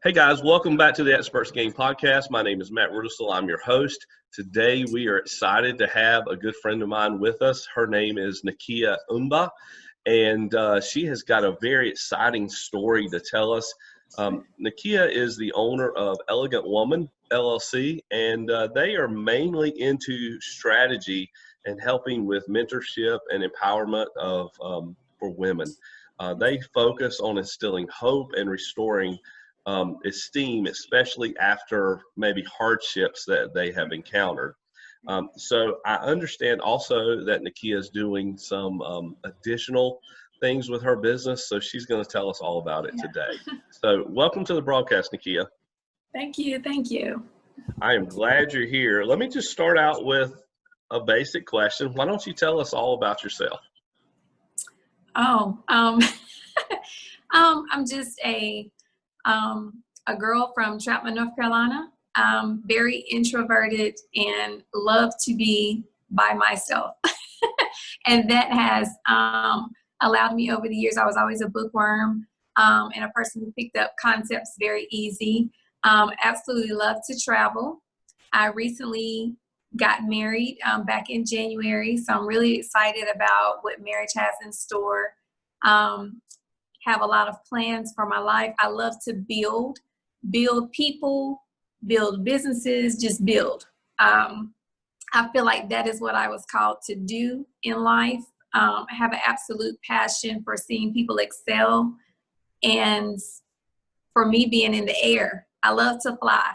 Hey guys, welcome back to the Experts Game podcast. My name is Matt Rudisell. I'm your host. Today we are excited to have a good friend of mine with us. Her name is Nekia Mba, and she has got a very exciting story to tell us. Nekia is the owner of Elegant Woman LLC, and they are mainly into strategy and helping with mentorship and empowerment of for women. They focus on instilling hope and restoring esteem, especially after maybe hardships that they have encountered. So I understand also that Nekia is doing some additional things with her business, so she's going to tell us all about it today. So welcome to the broadcast, Nekia. Thank you. Thank you. I am glad you're here. Let me just start out with a basic question. Why don't you tell us all about yourself? I'm just a girl from Chapman, North Carolina. Very introverted and love to be by myself. And that has allowed me over the years. I was always a bookworm and a person who picked up concepts very easy. Absolutely love to travel. I recently got married back in January, so I'm really excited about what marriage has in store. Have a lot of plans for my life. I love to build people, build businesses, just build. I feel like that is what I was called to do in life. I have an absolute passion for seeing people excel, and for me being in the air. I love to fly.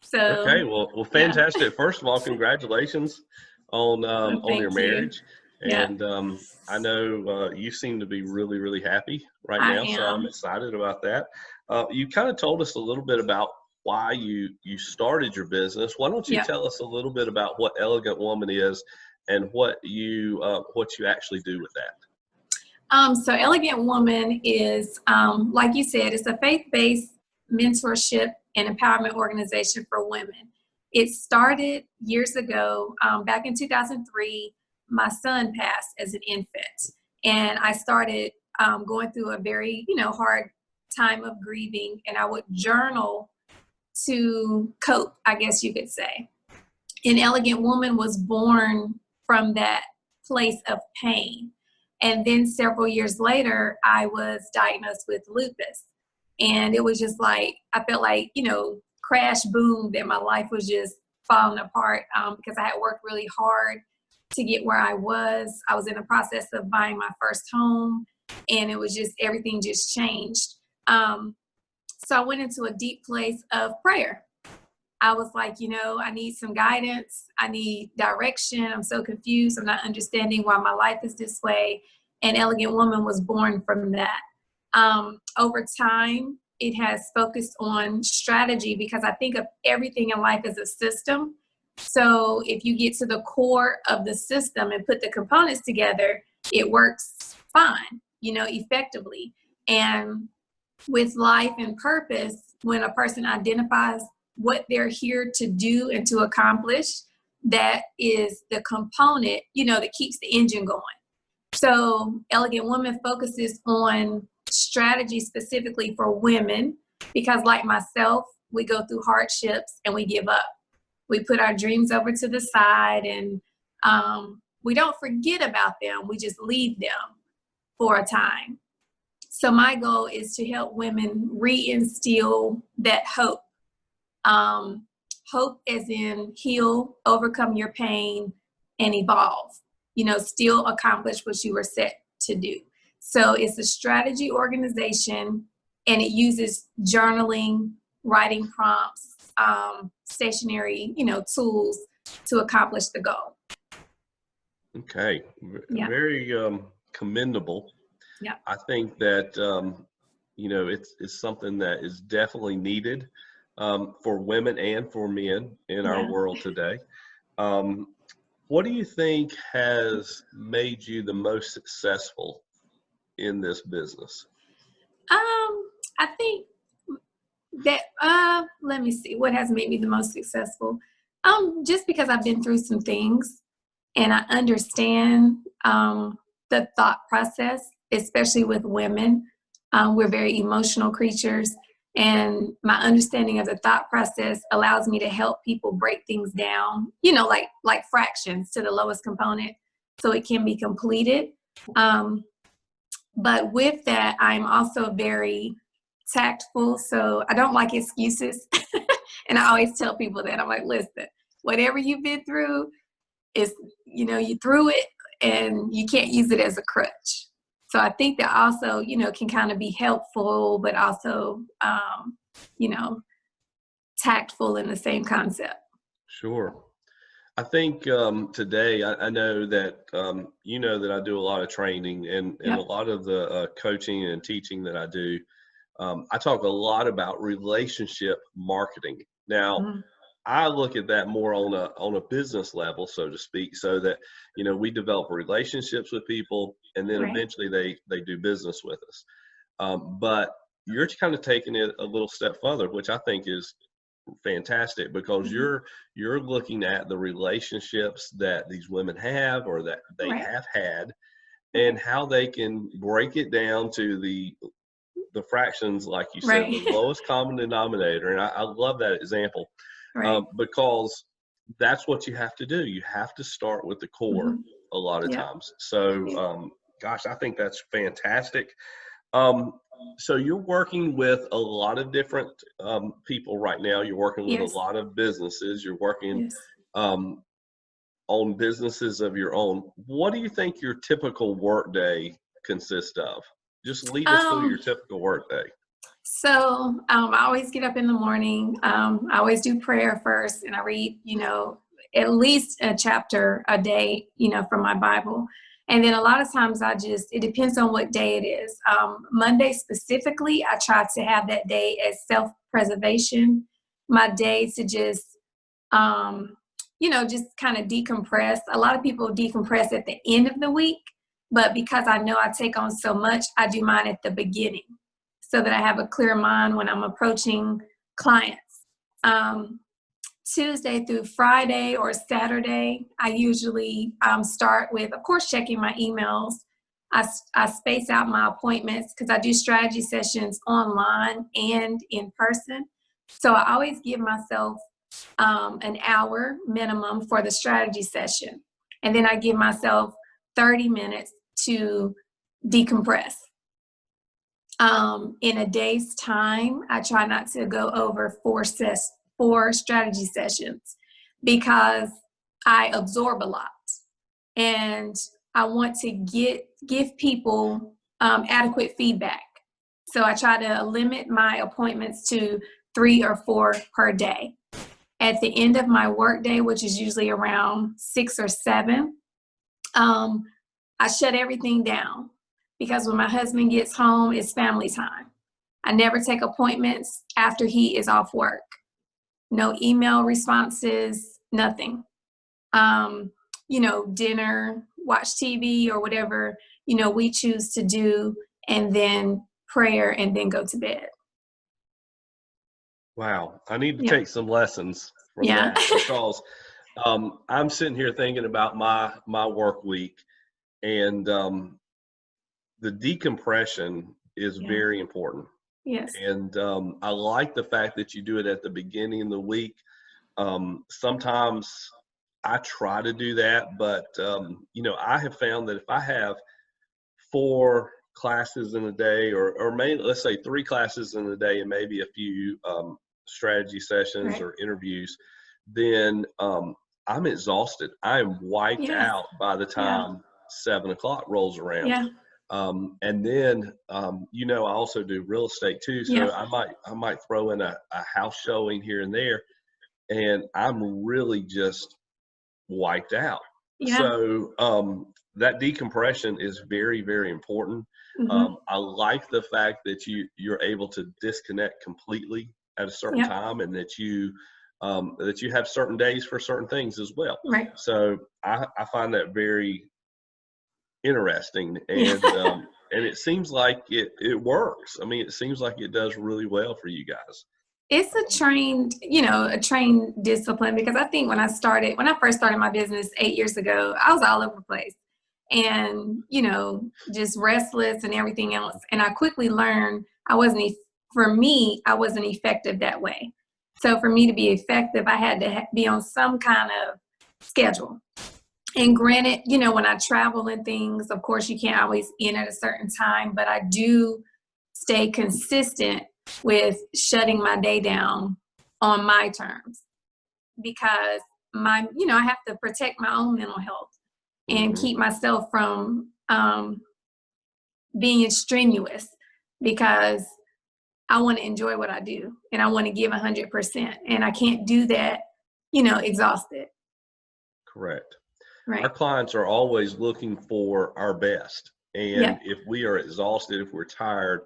So Okay, well, fantastic. Yeah. First of all, congratulations on your marriage. And I know you seem to be really, really happy right now, so I'm excited about that. You kind of told us a little bit about why you started your business. Why don't you tell us a little bit about what Elegant Woman is and what you actually do with that? So Elegant Woman is, like you said, it's a faith-based mentorship and empowerment organization for women. It started years ago, back in 2003. My son passed as an infant, and I started going through a very, hard time of grieving, and I would journal to cope, I guess you could say. An Elegant Woman was born from that place of pain. And then several years later, I was diagnosed with lupus. And it was just like, I felt like, crash, boom, that my life was just falling apart because I had worked really hard to get where I was. I was in the process of buying my first home, and it was just, everything just changed. So I went into a deep place of prayer. I was like, I need some guidance. I need direction. I'm so confused. I'm not understanding why my life is this way. And Elegant Woman was born from that. Over time, it has focused on strategy because I think of everything in life as a system. So if you get to the core of the system and put the components together, it works fine, effectively. And with life and purpose, when a person identifies what they're here to do and to accomplish, that is the component, that keeps the engine going. So Elegant Woman focuses on strategy specifically for women because, like myself, we go through hardships and we give up. We put our dreams over to the side, and we don't forget about them. We just leave them for a time. So my goal is to help women reinstill that hope. Hope as in heal, overcome your pain, and evolve. Still accomplish what you were set to do. So it's a strategy organization, and it uses journaling, writing prompts, stationary, tools to accomplish the goal. Okay. Very commendable. Yeah. I think that, it's something that is definitely needed for women and for men in our world today. What do you think has made you the most successful in this business? I think that, let me see, what has made me the most successful? Just because I've been through some things and I understand the thought process, especially with women. We're very emotional creatures. And my understanding of the thought process allows me to help people break things down, like fractions to the lowest component so it can be completed. But with that, I'm also very tactful. So I don't like excuses. And I always tell people that. I'm like, listen, whatever you've been through is, you through it and you can't use it as a crutch. So I think that also, can kind of be helpful, but also, tactful in the same concept. Sure. I think today I know that that I do a lot of training and Yep. a lot of the coaching and teaching that I do. I talk a lot about relationship marketing. Now, Mm-hmm. I look at that more on a business level, so to speak, so that we develop relationships with people, and then Right. eventually they do business with us. But you're kind of taking it a little step further, which I think is fantastic, because Mm-hmm. you're looking at the relationships that these women have or that they Right. have had, and how they can break it down to the fractions, like you said, Right. the lowest common denominator. And I love that example, Right. because that's what you have to do. You have to start with the core Mm-hmm. a lot of Yep. times. So, Yep. gosh, I think that's fantastic. Um, so you're working with a lot of different people right now. You're working with a Yes. lot of businesses. You're working Yes. um, on businesses of your own. What do you think your typical workday consists of? Just lead us through your Um, typical workday. So I always get up in the morning. I always do prayer first, and I read, at least a chapter a day, from my Bible. And then a lot of times it depends on what day it is. Monday specifically, I try to have that day as self-preservation, my day to just kind of decompress. A lot of people decompress at the end of the week, but because I know I take on so much, I do mine at the beginning, so that I have a clear mind when I'm approaching clients. Tuesday through Friday or Saturday, I usually start with, of course, checking my emails. I space out my appointments because I do strategy sessions online and in person. So I always give myself an hour minimum for the strategy session. And then I give myself 30 minutes to decompress. In a day's time, I try not to go over four strategy sessions, because I absorb a lot and I want to give people adequate feedback. So I try to limit my appointments to 3 or 4 per day. At the end of my workday, which is usually around 6 or 7, I shut everything down, because when my husband gets home, it's family time. I never take appointments after he is off work. No email responses, nothing. Dinner, watch TV or whatever, we choose to do, and then prayer, and then go to bed. Wow, I need to Yeah. take some lessons from Yeah. that, because I'm sitting here thinking about my work week, and the decompression is Yeah. very important. Yes. And I like the fact that you do it at the beginning of the week. Sometimes I try to do that, but I have found that if I have 4 classes in a day, or maybe let's say 3 classes in a day, and maybe a few strategy sessions Right. or interviews, then I'm exhausted. I am wiped Yeah. out by the Yeah. time 7 o'clock rolls around. Yeah. And then, I also do real estate too. So Yeah. I might throw in a house showing here and there, and I'm really just wiped out. Yeah. So that decompression is very, very important. Mm-hmm. I like the fact that you're able to disconnect completely at a certain Yeah. time, and that you have certain days for certain things as well. Right. So I find that very interesting, Yeah. and it seems like it works. I mean, it seems like it does really well for you guys. It's a trained discipline, because I think when I first started my business 8 years ago, I was all over the place. and, just restless and everything else. And I quickly learned I wasn't effective that way. So for me to be effective, I had to be on some kind of schedule. And granted, when I travel and things, of course, you can't always end at a certain time, but I do stay consistent with shutting my day down on my terms, because I have to protect my own mental health and keep myself from being strenuous, because I want to enjoy what I do and I want to give 100%. And I can't do that, exhausted. Correct. Right. Our clients are always looking for our best. And if we are exhausted, if we're tired,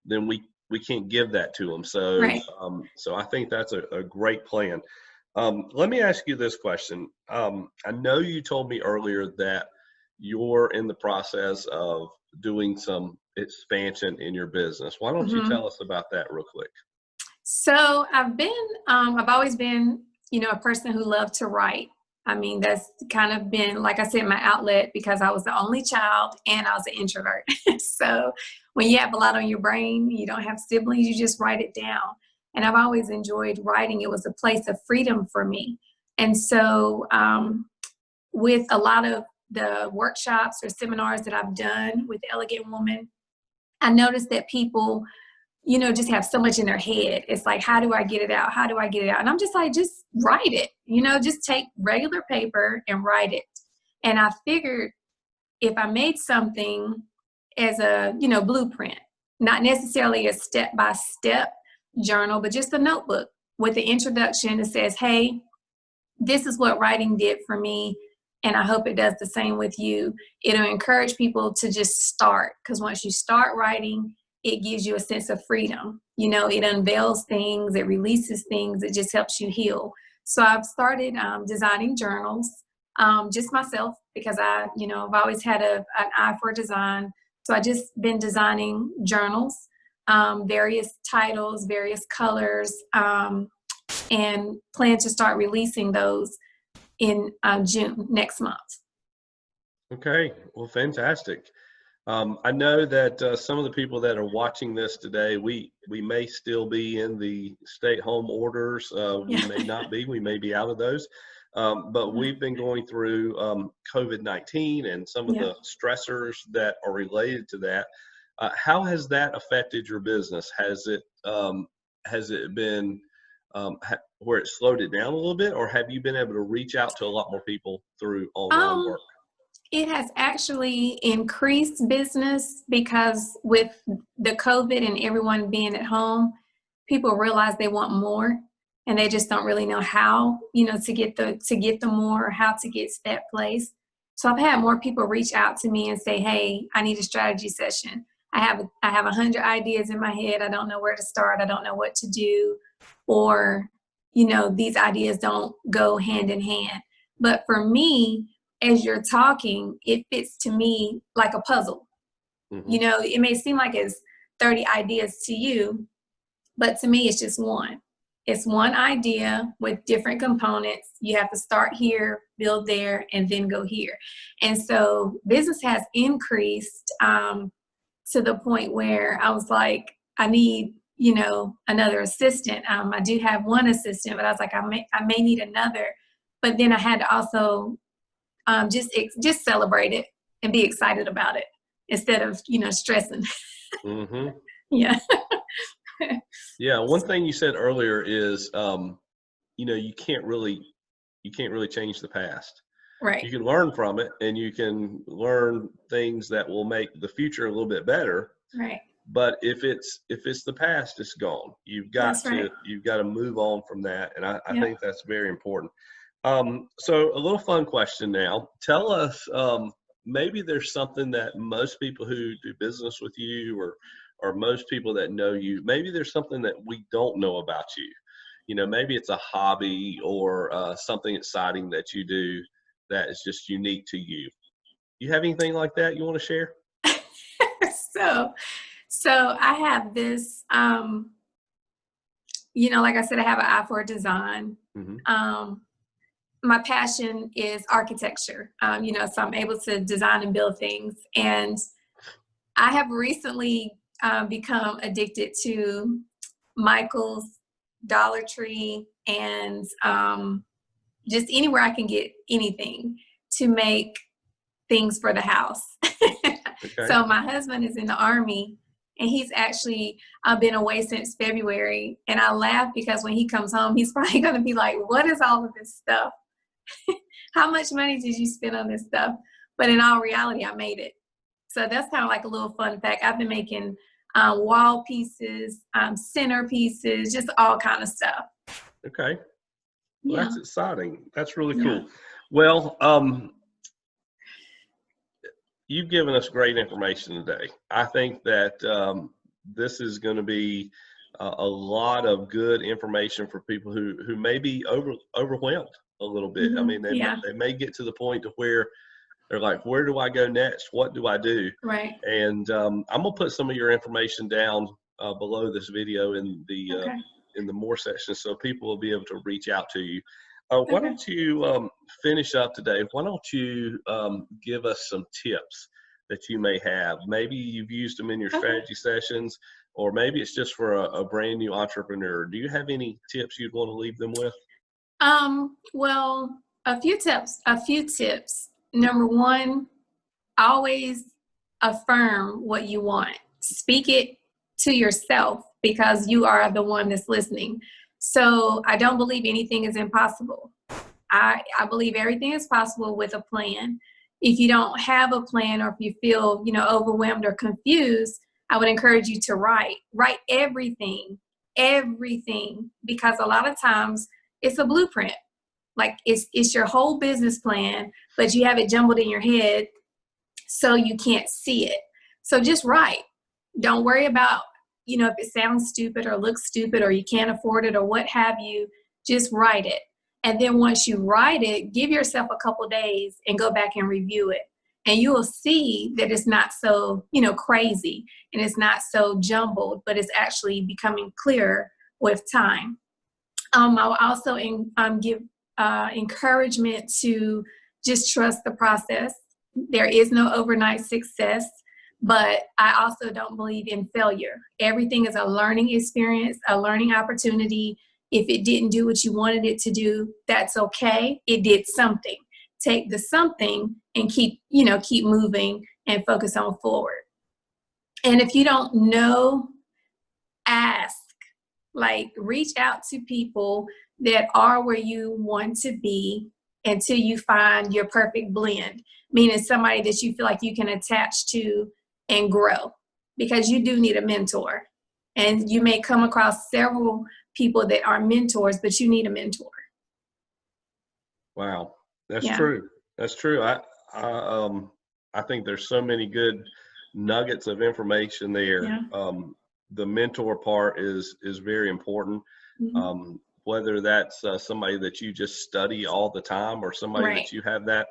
then we can't give that to them. So, right. So I think that's a great plan. Let me ask you this question. I know you told me earlier that you're in the process of doing some expansion in your business. Why don't you tell us about that real quick? So I've always been, a person who loved to write. I mean, that's kind of been, like I said, my outlet, because I was the only child and I was an introvert. So when you have a lot on your brain, you don't have siblings, you just write it down. And I've always enjoyed writing. It was a place of freedom for me. And so with a lot of the workshops or seminars that I've done with Elegant Woman, I noticed that people, just have so much in their head. It's like, how do I get it out? How do I get it out? And I'm just like, just write it, just take regular paper and write it. And I figured if I made something as a, blueprint, not necessarily a step-by-step journal, but just a notebook with the introduction that says, hey, this is what writing did for me, and I hope it does the same with you. It'll encourage people to just start, because once you start writing, it gives you a sense of freedom. It unveils things, it releases things, it just helps you heal. So I've started designing journals, just myself, because I've always had an eye for design. So I just been designing journals, various titles, various colors, and plan to start releasing those in June next month. Okay, well, fantastic. I know that some of the people that are watching this today, we may still be in the stay-at-home orders. We may not be. We may be out of those. But we've been going through COVID-19 and some of the stressors that are related to that. How has that affected your business? Has it been where it slowed it down a little bit, or have you been able to reach out to a lot more people through online work? It has actually increased business, because with the COVID and everyone being at home, people realize they want more, and they just don't really know how, to get the more, or how to get to that place. So I've had more people reach out to me and say, hey, I need a strategy session. I have 100 ideas in my head. I don't know where to start. I don't know what to do. Or, these ideas don't go hand in hand. But for me, as you're talking, it fits to me like a puzzle. It may seem like it's 30 ideas to you, but to me, it's just one. It's one idea with different components. You have to start here, build there, and then go here. And so business has increased to the point where I was like, I need, another assistant. I do have one assistant, but I was like, I may need another. But then I had to also just celebrate it and be excited about it instead of, stressing. Yeah. Yeah. One thing you said earlier is, you can't really change the past. Right. You can learn from it, and you can learn things that will make the future a little bit better. Right. But if it's the past, it's gone. You've got to move on from that. And I think that's very important. So a little fun question now. Tell us, maybe there's something that most people who do business with you, or most people that know you, maybe there's something that we don't know about you. Maybe it's a hobby or something exciting that you do that is just unique to you. You have anything like that you want to share? So I have this, like I said, I have an eye for design. my passion is architecture, so I'm able to design and build things. And I have recently become addicted to Michael's, Dollar Tree, and just anywhere I can get anything to make things for the house. Okay. So my husband is in the Army, and he's actually been away since February. And I laugh because when he comes home, he's probably going to be like, what is all of this stuff? How much money did you spend on this stuff? But in all reality, I made it. So that's kind of like a little fun fact. I've been making wall pieces, center pieces, just all kind of stuff. Okay. Well, Yeah. that's exciting. That's really Yeah. cool. Well, you've given us great information today. I think that this is going to be a lot of good information for people who may be overwhelmed a little bit. I mean, they may get to the point to where they're like, where do I go next? What do I do? Right. And I'm gonna put some of your information down below this video in the more section, so people will be able to reach out to you. Why don't you finish up today? Why don't you give us some tips that you may have? Maybe you've used them in your strategy sessions, or maybe it's just for a brand new entrepreneur. Do you have any tips you'd want to leave them with? Well, a few tips. Number one, always affirm what you want. Speak it to yourself, because you are the one that's listening. So I don't believe anything is impossible. I believe everything is possible with a plan. If you don't have a plan, or if you feel, overwhelmed or confused, I would encourage you to write everything, because a lot of times it's a blueprint. Like it's your whole business plan, but you have it jumbled in your head, so you can't see it. So just write. Don't worry about, if it sounds stupid or looks stupid or you can't afford it or what have you. Just write it. And then once you write it, give yourself a couple days and go back and review it. And you will see that it's not so, crazy, and it's not so jumbled, but it's actually becoming clearer with time. I will also give encouragement to just trust the process. There is no overnight success, but I also don't believe in failure. Everything is a learning experience, a learning opportunity. If it didn't do what you wanted it to do, that's okay. It did something. Take the something and keep moving and focus on forward. And if you don't know, ask. Like, reach out to people that are where you want to be until you find your perfect blend, meaning somebody that you feel like you can attach to and grow, because you do need a mentor. And you may come across several people that are mentors, but you need a mentor. Wow, that's true. That's true. I think there's so many good nuggets of information there. Yeah. The mentor part is very important. Mm-hmm. Whether that's somebody that you just study all the time, or somebody that you have that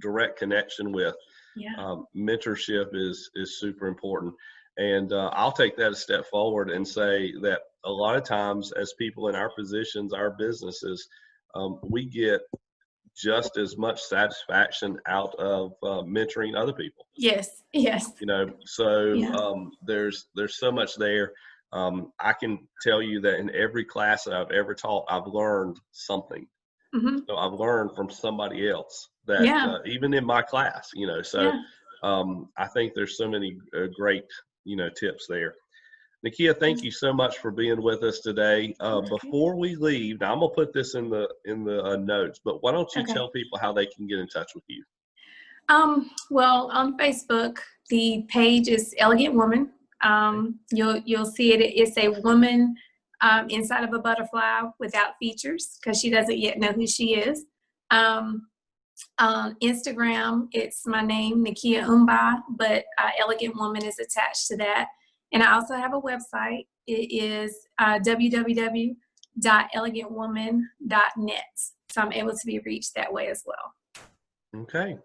direct connection with. Yeah. Mentorship is super important. And I'll take that a step forward and say that a lot of times, as people in our positions, our businesses, we get just as much satisfaction out of mentoring other people. Yes. So there's so much there. I can tell you that in every class that I've ever taught, I've learned something. Mm-hmm. So I've learned from somebody else that even in my class, I think there's so many great, tips there. Nekia, thank you so much for being with us today. Before we leave, now I'm gonna put this in the notes, but why don't you tell people how they can get in touch with you? Well, on Facebook, the page is Elegant Woman. You'll see it. It's a woman inside of a butterfly without features, because she doesn't yet know who she is. On Instagram, it's my name, Nekia Mba, but Elegant Woman is attached to that. And I also have a website. It is www.elegantwoman.net. So I'm able to be reached that way as well. Okay.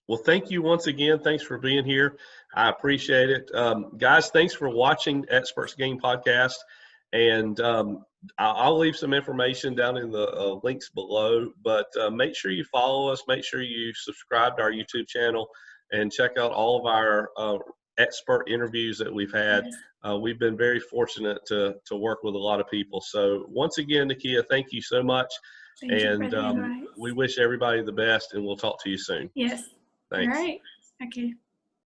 Well, thank you once again. Thanks for being here. I appreciate it. Guys, thanks for watching Experts Game Podcast. And I'll leave some information down in the links below, but make sure you follow us, make sure you subscribe to our YouTube channel, and check out all of our expert interviews that we've had. We've been very fortunate to work with a lot of people. So once again, Nekia, thank you so much. Thank you for the And advice. we wish everybody the best, and we'll talk to you soon. Yes. Thanks. All right. Okay.